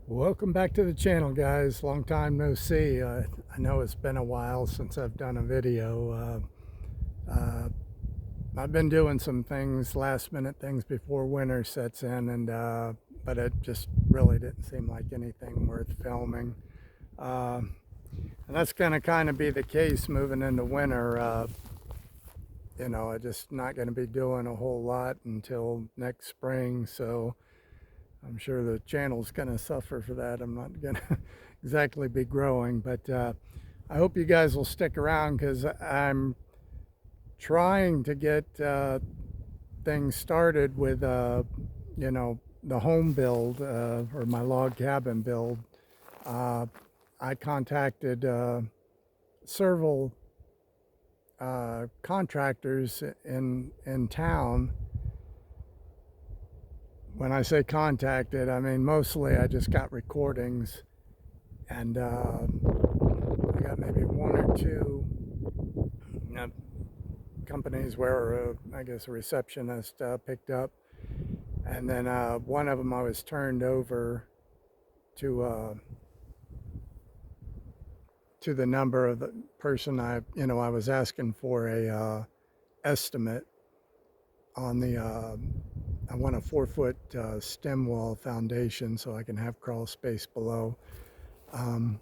Welcome back to the channel, guys. Long time no see. I know it's been a while since I've done a video. I've been doing some things, last minute things before winter sets in, but it just really didn't seem like anything worth filming. And that's going to kind of be the case moving into winter. I'm just not going to be doing a whole lot until next spring, so I'm sure the channel's going to suffer for that. I'm not going to exactly be growing, but I hope you guys will stick around because I'm trying to get things started with, the home build or my log cabin build. I contacted several contractors in town. When I say contacted, I mean mostly I just got recordings, and I got maybe one or two companies where I guess a receptionist picked up, and then one of them I was turned over to the number of the person I was asking for a estimate on the I want a 4-foot stem wall foundation so I can have crawl space below. I'm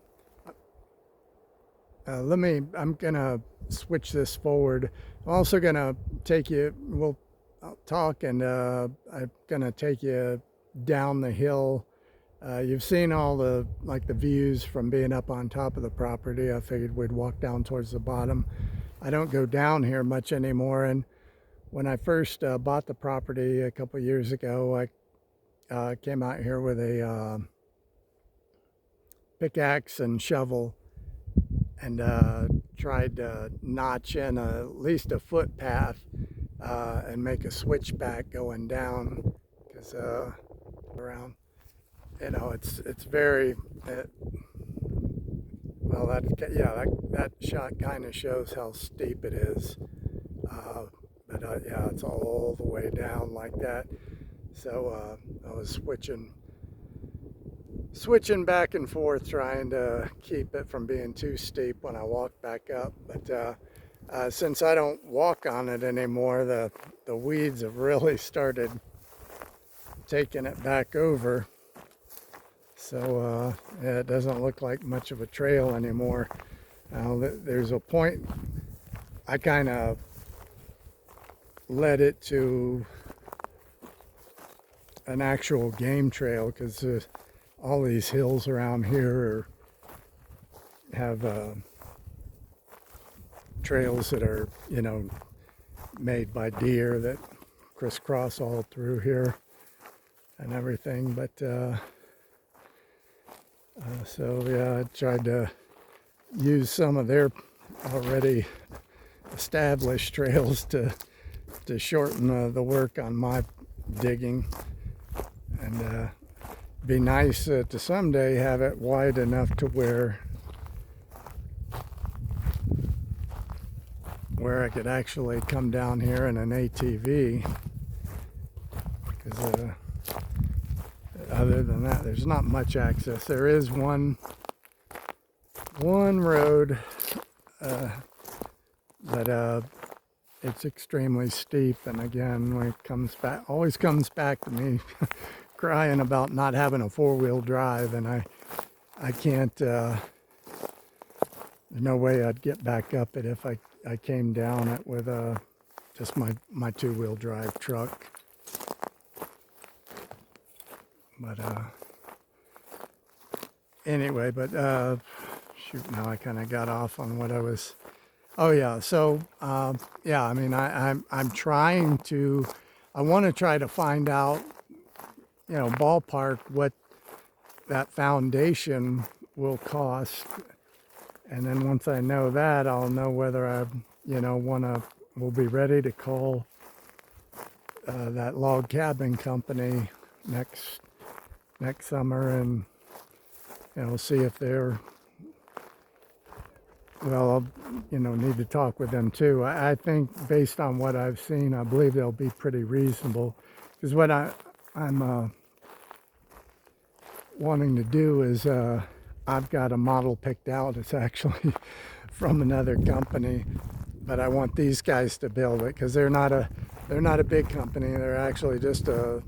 gonna switch this forward. I'm also gonna I'll talk, and I'm gonna take you down the hill. You've seen all the views from being up on top of the property. I figured we'd walk down towards the bottom. I don't go down here much anymore, and when I first bought the property a couple years ago, I came out here with a pickaxe and shovel and tried to notch in at least a footpath and make a switchback going down, because around, it's very well, that shot kind of shows how steep it is. But yeah, it's all the way down like that. So I was switching back and forth, trying to keep it from being too steep when I walk back up. But since I don't walk on it anymore, the weeds have really started taking it back over. So yeah, it doesn't look like much of a trail anymore. Now, there's a point I kind of led it to an actual game trail, because all these hills around here have trails that are made by deer that crisscross all through here and everything. But so yeah, I tried to use some of their already established trails to shorten the work on my digging, and be nice to someday have it wide enough to where I could actually come down here in an ATV, because other than that, there's not much access. There is one road, but it's extremely steep, and again, when it always comes back to me crying about not having a 4-wheel drive, and I can't. There's no way I'd get back up it if I came down it with just my 2-wheel drive truck. But anyway, shoot, now I kind of got off on what I was. Oh yeah, so yeah, I mean, I'm trying to. I want to try to find out, ballpark what that foundation will cost, and then once I know that, I'll know whether I, will be ready to call that log cabin company next summer, and see if they're, well, I'll, need to talk with them too. I think based on what I've seen, I believe they'll be pretty reasonable, because what wanting to do is I've got a model picked out. It's actually from another company, but I want these guys to build it because they're not a big company. They're actually just a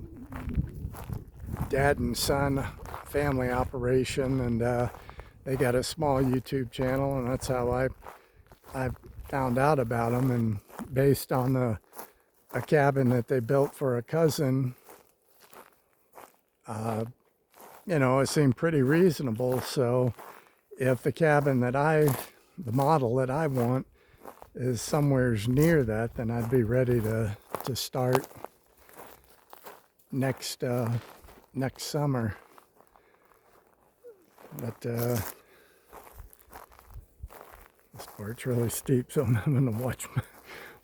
dad and son family operation, and they got a small YouTube channel, and that's how I found out about them. And based on a cabin that they built for a cousin, you know, it seemed pretty reasonable. So if the model that I want is somewhere near that, then I'd be ready to start next summer. But this part's really steep, so I'm gonna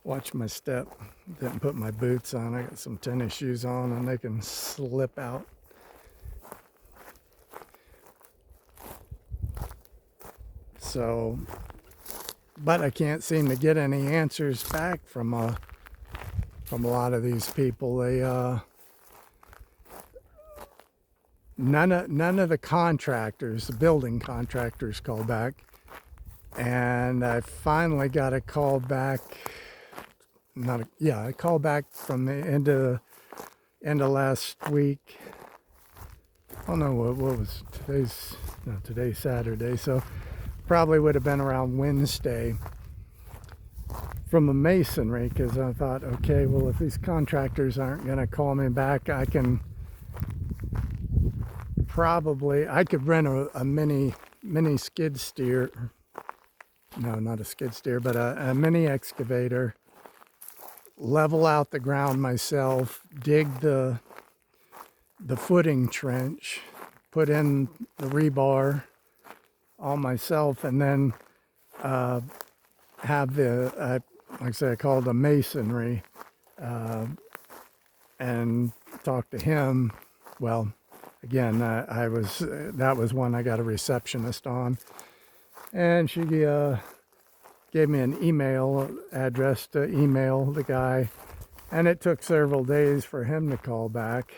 watch my step. Didn't put my boots on. I got some tennis shoes on, and they can slip out. So, but I can't seem to get any answers back from a lot of these people. They none of the contractors, the building contractors, call back, and I finally got a call back. I called back from the end of last week. Oh no, what was today's Saturday, so probably would have been around Wednesday from a masonry, because I thought, okay, well, if these contractors aren't going to call me back, I could rent a mini skid steer. No, not a skid steer, but a mini excavator, level out the ground myself, dig the footing trench, put in the rebar all myself, and then have like I say, I called the masonry, and talked to him. Well, again, that was one I got a receptionist on, and she gave me an email address to email the guy, and it took several days for him to call back.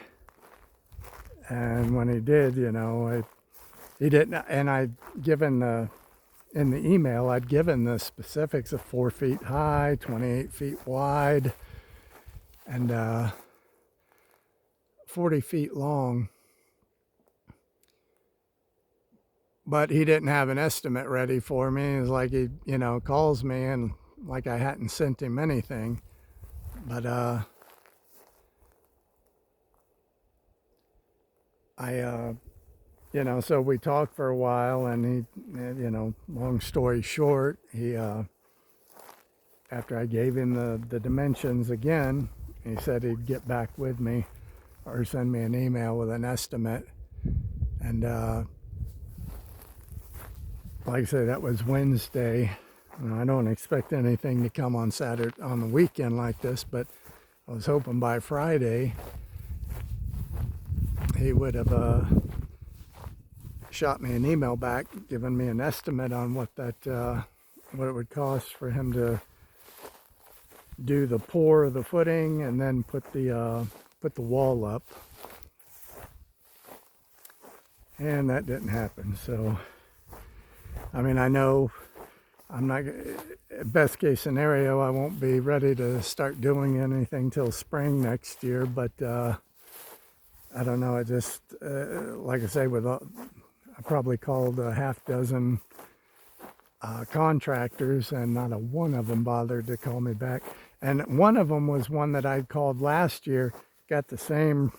And when he did, you know, he didn't, and in the email, I'd given the specifics of 4 feet high, 28 feet wide, and 40 feet long. But he didn't have an estimate ready for me. It was like he, you know, calls me and like I hadn't sent him anything. But you know, so we talked for a while, and he, you know, long story short, he, after I gave him the dimensions again, he said he'd get back with me or send me an email with an estimate. And like I said, that was Wednesday. I don't expect anything to come on Saturday, on the weekend like this, but I was hoping by Friday he would have shot me an email back, giving me an estimate on what it would cost for him to do the pour of the footing and then put the wall up. And that didn't happen. So, I mean, I know I'm not, best case scenario, I won't be ready to start doing anything till spring next year, but I don't know. I just, like I say, I probably called a half dozen contractors, and not a one of them bothered to call me back. And one of them was one that I'd called last year, got the same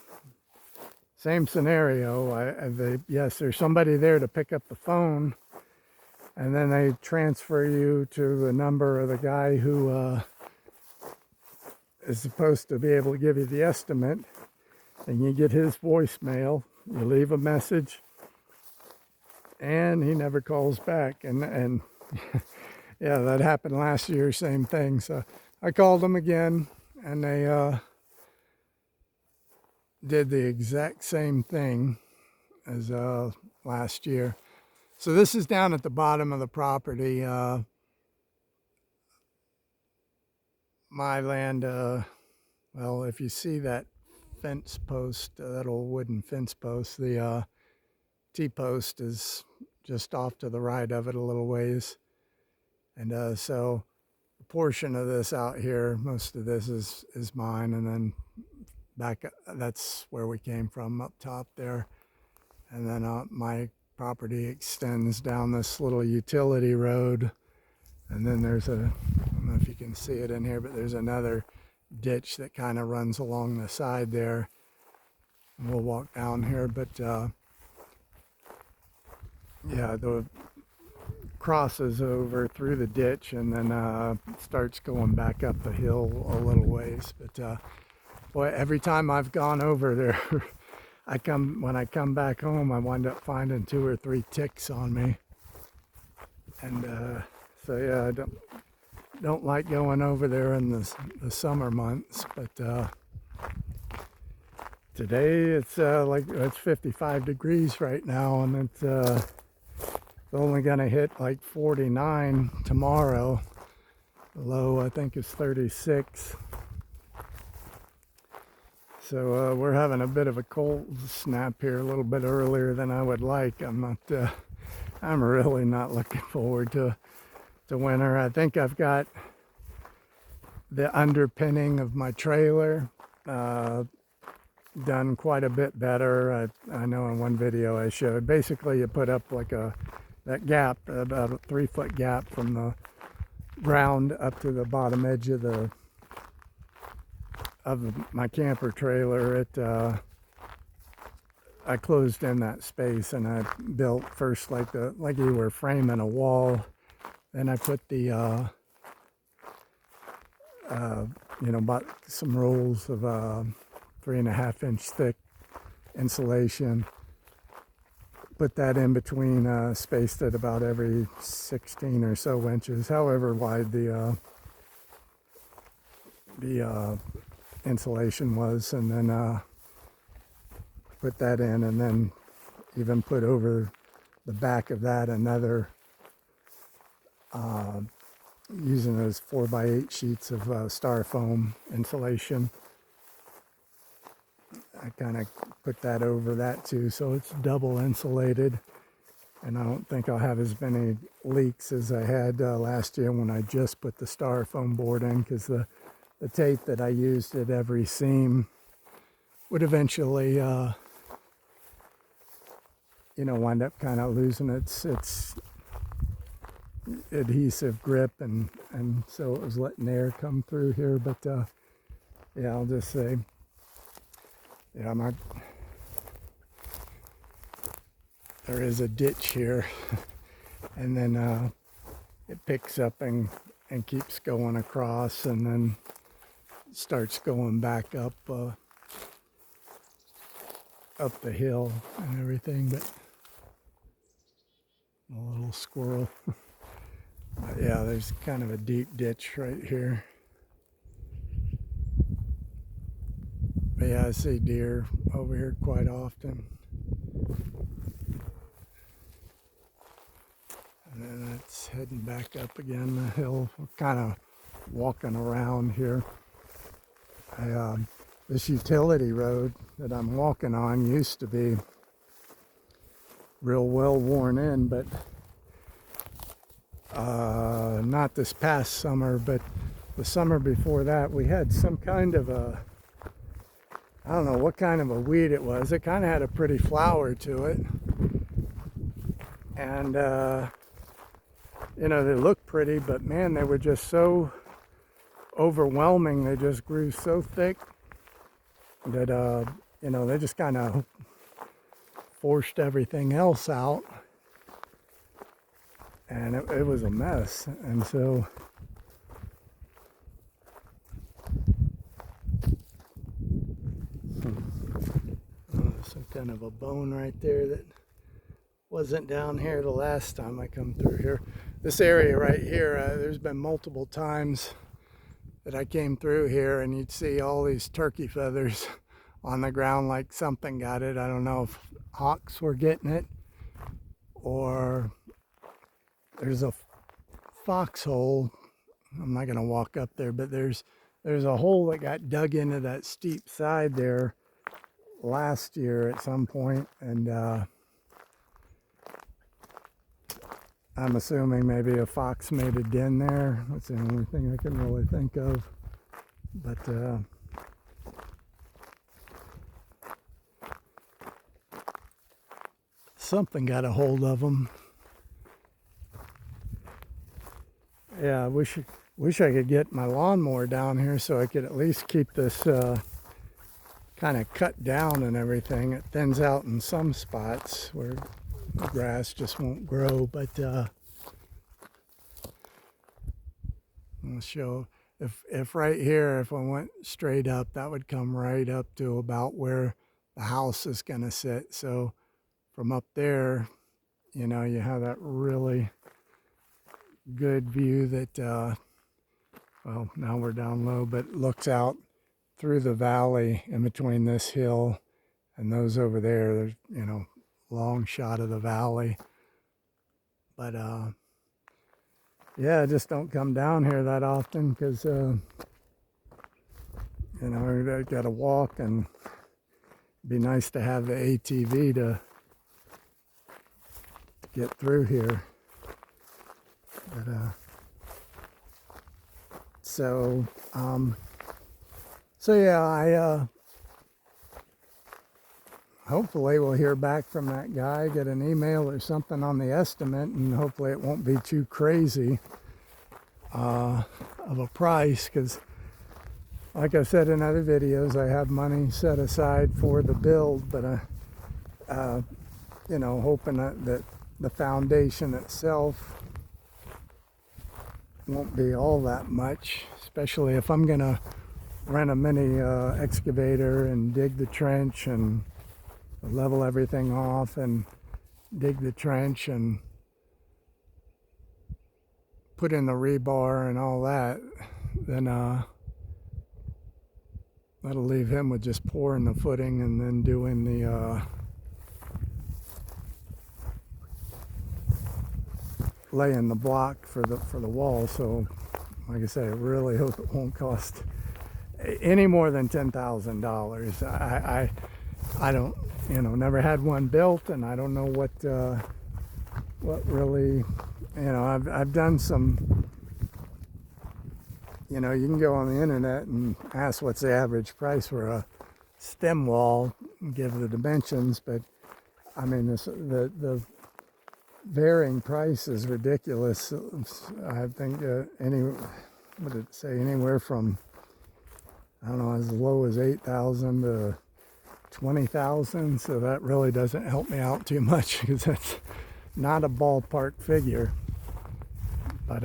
scenario. Yes, there's somebody there to pick up the phone, and then they transfer you to the number of the guy who is supposed to be able to give you the estimate, and you get his voicemail, you leave a message, and he never calls back. And yeah, that happened last year, same thing. So I called them again, and they did the exact same thing as last year. So this is down at the bottom of the property. My land, well, if you see that fence post, that old wooden fence post, the T-post is just off to the right of it a little ways. And so a portion of this out here, most of this is mine, and then back, that's where we came from, up top there. And then my property extends down this little utility road. And then there's I don't know if you can see it in here, but there's another ditch that kind of runs along the side there. And we'll walk down here, but yeah, the crosses over through the ditch and then starts going back up the hill a little ways. But boy, every time I've gone over there, when I come back home, I wind up finding 2 or 3 ticks on me. And so yeah, I don't like going over there in the summer months, but today it's like it's 55 degrees right now, and it's only gonna hit like 49 tomorrow. The low I think is 36. So we're having a bit of a cold snap here a little bit earlier than I would like. I'm really not looking forward to winter. I think I've got the underpinning of my trailer done quite a bit better. I know in one video I showed, basically you put up like that gap, about a 3-foot gap from the ground up to the bottom edge of my camper trailer. I closed in that space, and I built first like you were framing a wall. Then I put the bought some rolls of 3.5-inch thick insulation. Put that in between, spaced it about every 16 or so inches, however wide the insulation was, and then put that in, and then even put over the back of that another, using those 4x8 sheets of styrofoam insulation. I kind of put that over that too, so it's double insulated, and I don't think I'll have as many leaks as I had last year when I just put the styrofoam board in, because the tape that I used at every seam would eventually wind up kind of losing its adhesive grip, and so it was letting air come through here. But yeah, I'll just say, yeah, there is a ditch here, and then it picks up and keeps going across, and then starts going back up the hill and everything. But a little squirrel. But yeah, there's kind of a deep ditch right here. But yeah, I see deer over here quite often. And then that's heading back up again the hill. We're kind of walking around here. This utility road that I'm walking on used to be real well worn in, but not this past summer, but the summer before that we had some kind of I don't know what kind of a weed it was. It kind of had a pretty flower to it, and they looked pretty, but man, they were just so overwhelming. They just grew so thick that they just kind of forced everything else out, and it was a mess. And so some kind of a bone right there that wasn't down here the last time I come through here. This area right here, there's been multiple times that I came through here and you'd see all these turkey feathers on the ground, like something got it. I don't know if hawks were getting it, or there's a foxhole. I'm not gonna walk up there, but there's a hole that got dug into that steep side there last year at some point, and I'm assuming maybe a fox made a den there. That's the only thing I can really think of. But something got a hold of them. Yeah, I wish I could get my lawnmower down here so I could at least keep this kind of cut down and everything. It thins out in some spots where the grass just won't grow, but I'll show if right here, if I went straight up, that would come right up to about where the house is going to sit. So from up there, you know, you have that really good view that well, now we're down low, but it looks out through the valley in between this hill and those over there. There's, you know, long shot of the valley. But yeah, I just don't come down here that often because you know, I gotta walk, and it'd be nice to have the ATV to get through here. But so yeah, I hopefully we'll hear back from that guy, get an email or something on the estimate, and hopefully it won't be too crazy of a price, because like I said in other videos, I have money set aside for the build, but you know, hoping that the foundation itself won't be all that much, especially if I'm gonna rent a mini excavator and dig the trench and level everything off and dig the trench and put in the rebar and all that. Then that'll leave him with just pouring the footing and then doing the laying the block for the wall. So like I say, I really hope it won't cost any more than $10,000. I don't, you know, never had one built, and I don't know what really, you know, I've done some, you know, you can go on the internet and ask what's the average price for a stem wall and give the dimensions, but I mean, the varying price is ridiculous. I think what did it say, anywhere from, I don't know, as low as 8,000 to 20,000. So that really doesn't help me out too much, because that's not a ballpark figure. But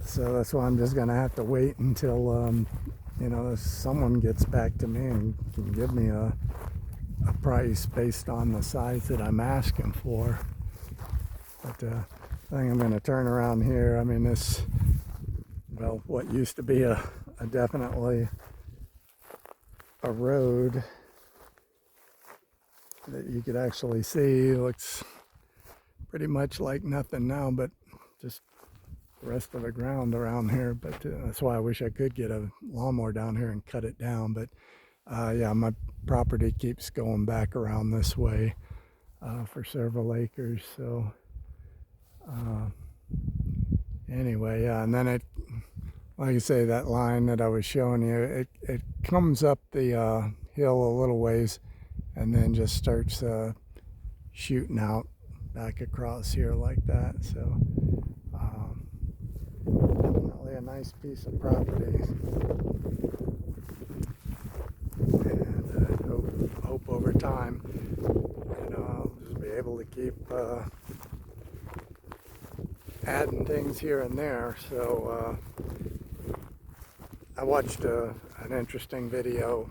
so that's why I'm just gonna have to wait until you know, someone gets back to me and can give me a price based on the size that I'm asking for. But I think I'm going to turn around here. I mean, this, well, what used to be a definitely a road that you could actually see, looks pretty much like nothing now, but just the rest of the ground around here. But that's why I wish I could get a lawnmower down here and cut it down. But yeah, my property keeps going back around this way for several acres. So anyway, yeah, and then it, like I say, that line that I was showing you, it comes up the hill a little ways and then just starts shooting out back across here like that. So definitely a nice piece of property. And hope over time, you know, I'll just be able to keep adding things here and there. So I watched an interesting video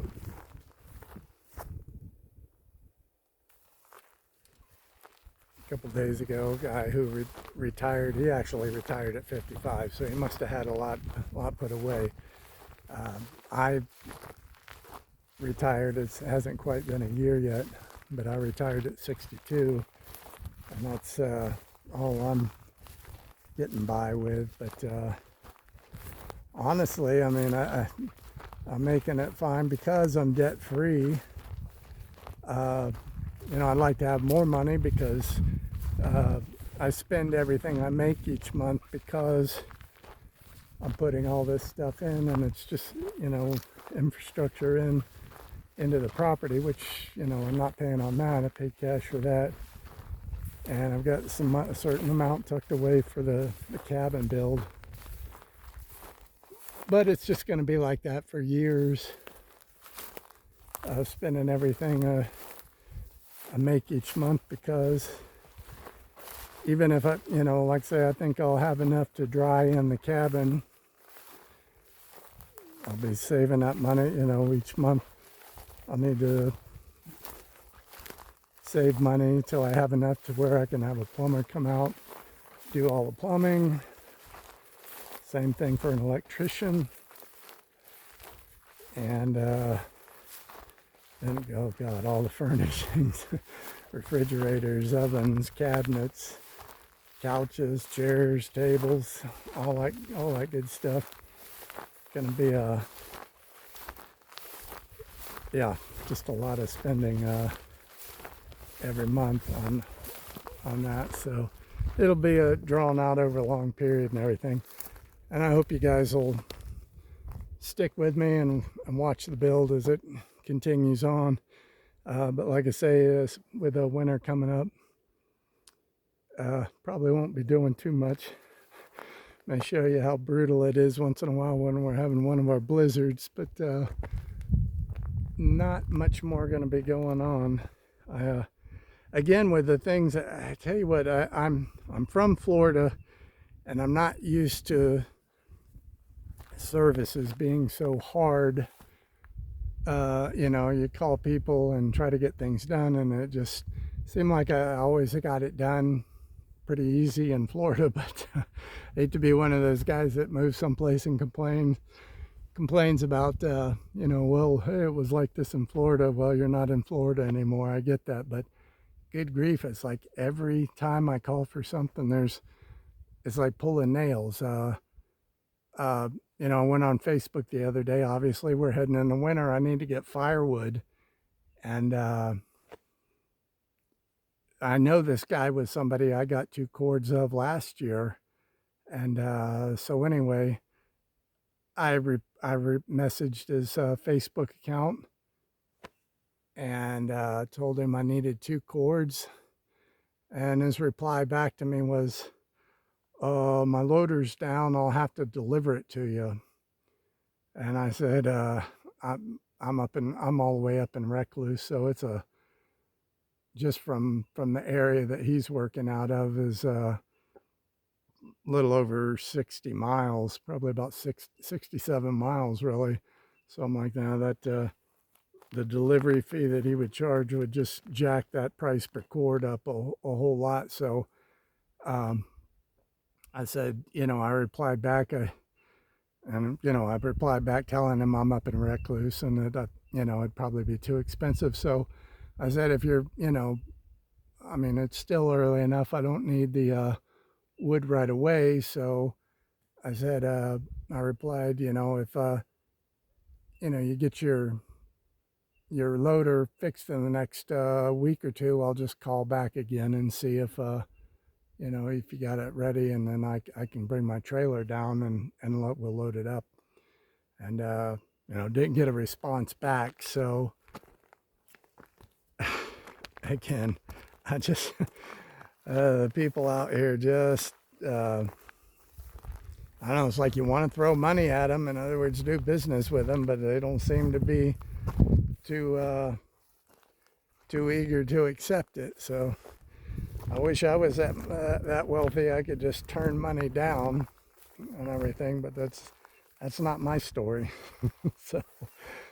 a couple days ago. A guy who retired. He actually retired at 55, so he must have had a lot put away. I retired. It hasn't quite been a year yet, but I retired at 62, and that's all I'm getting by with. But honestly, I mean, I'm making it fine because I'm debt free. I'd like to have more money because I spend everything I make each month because I'm putting all this stuff in, and it's just, infrastructure into the property, which, I'm not paying on that. I pay cash for that. And I've got a certain amount tucked away for the cabin build. But it's just going to be like that for years. Spending everything I make each month, because even if I, like I say, I think I'll have enough to dry in the cabin, I'll be saving that money, each month. I'll need to save money until I have enough to where I can have a plumber come out, do all the plumbing. Same thing for an electrician. And then, oh God, all the furnishings, refrigerators, ovens, cabinets, couches, chairs, tables, all that good stuff. Going to be just a lot of spending every month on that. So it'll be drawn out over a long period and everything. And I hope you guys will stick with me and watch the build as it continues on. But like I say, with the winter coming up, probably won't be doing too much. May show you how brutal it is once in a while when we're having one of our blizzards, but not much more going to be going on. Again, with the things, I tell you what, I'm from Florida, and I'm not used to services being so hard. You call people and try to get things done, and it just seemed like I always got it done pretty easy in Florida. But I hate to be one of those guys that moves someplace and complains about, well, hey, it was like this in Florida. Well, you're not in Florida anymore. I get that, but good grief, it's like every time I call for something, it's like pulling nails. I went on Facebook the other day. Obviously, we're heading into winter. I need to get firewood, and I know this guy was somebody I got 2 cords of last year, and so anyway, I messaged his Facebook account and told him I needed 2 cords, and his reply back to me was, my loader's down, I'll have to deliver it to you. And I said, I'm all the way up in Recluse, so it's just from the area that he's working out of is a little over 60 miles, probably about 67 miles really, something like that. That the delivery fee that he would charge would just jack that price per cord up a whole lot. So I said, I replied back, I replied back telling him I'm up in Recluse and that, it'd probably be too expensive. So I said, if you're, it's still early enough. I don't need the wood right away. So I said, I replied, if, you get your loader fixed in the next week or two, I'll just call back again and see if you got it ready, and then I can bring my trailer down and we'll load it up. And, didn't get a response back. So again, I just, the people out here just, I don't know, it's like you want to throw money at them. In other words, do business with them, but they don't seem to be too eager to accept it. So I wish I was that wealthy. I could just turn money down and everything, but that's not my story.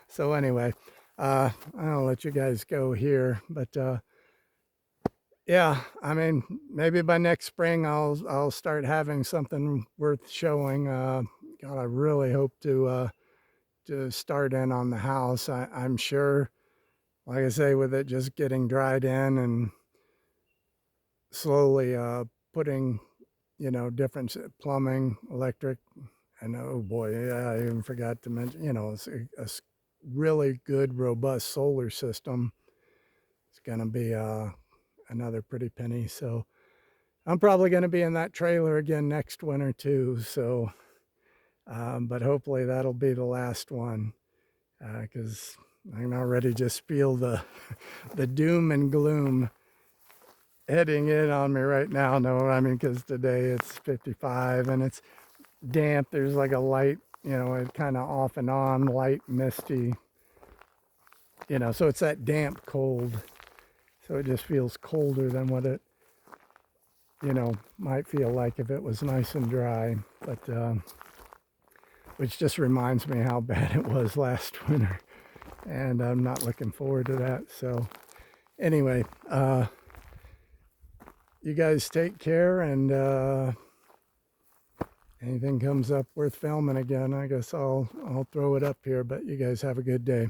so anyway, I'll let you guys go here, but yeah, maybe by next spring I'll start having something worth showing. God, I really hope to start in on the house. I'm sure, like I say, with it just getting dried in and slowly putting, different plumbing, electric, and oh boy, yeah, I even forgot to mention, it's a really good, robust solar system. it's going to be another pretty penny. So I'm probably going to be in that trailer again next winter too. So, but hopefully that'll be the last one, because I can already just feel the the doom and gloom heading in on me right now. No, I mean, because today it's 55 and it's damp. There's like a light, it's kind of off and on, light, misty, so it's that damp cold. So it just feels colder than what it, might feel like if it was nice and dry. But, which just reminds me how bad it was last winter. And I'm not looking forward to that. So anyway, you guys take care, and anything comes up worth filming again, I guess I'll throw it up here. But you guys have a good day.